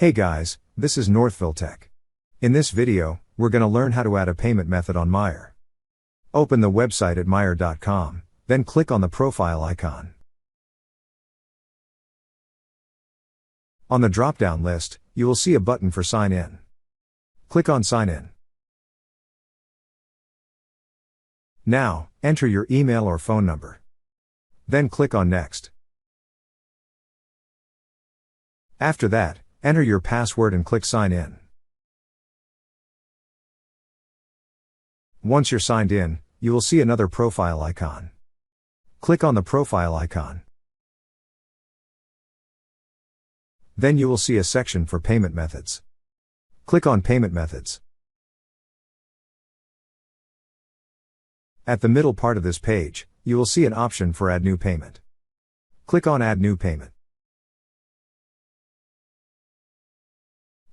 Hey guys, this is Northville Tech. In this video, we're going to learn how to add a payment method on Meijer. Open the website at Meijer.com, then click on the profile icon. On the drop-down list, you will see a button for Sign In. Click on Sign In. Now, enter your email or phone number. Then click on Next. After that, enter your password and click Sign In. Once you're signed in, you will see another profile icon. Click on the profile icon. Then you will see a section for payment methods. Click on Payment Methods. At the middle part of this page, you will see an option for Add New Payment. Click on Add New Payment.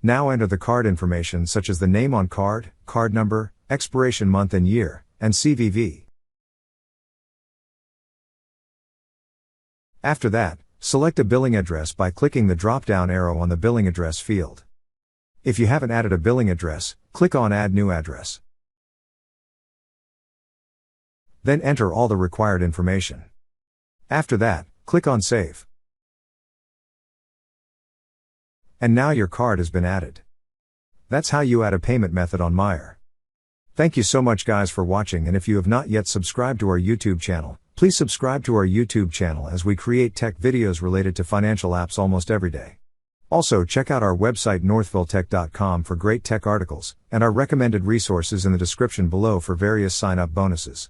Now enter the card information such as the name on card, card number, expiration month and year, and CVV. After that, select a billing address by clicking the drop-down arrow on the billing address field. If you haven't added a billing address, click on Add New Address. Then enter all the required information. After that, click on Save. And now your card has been added. That's how you add a payment method on Meijer. Thank you so much guys for watching, and if you have not yet subscribed to our YouTube channel, please subscribe to our YouTube channel as we create tech videos related to financial apps almost every day. Also check out our website northvilletech.com for great tech articles, and our recommended resources in the description below for various sign-up bonuses.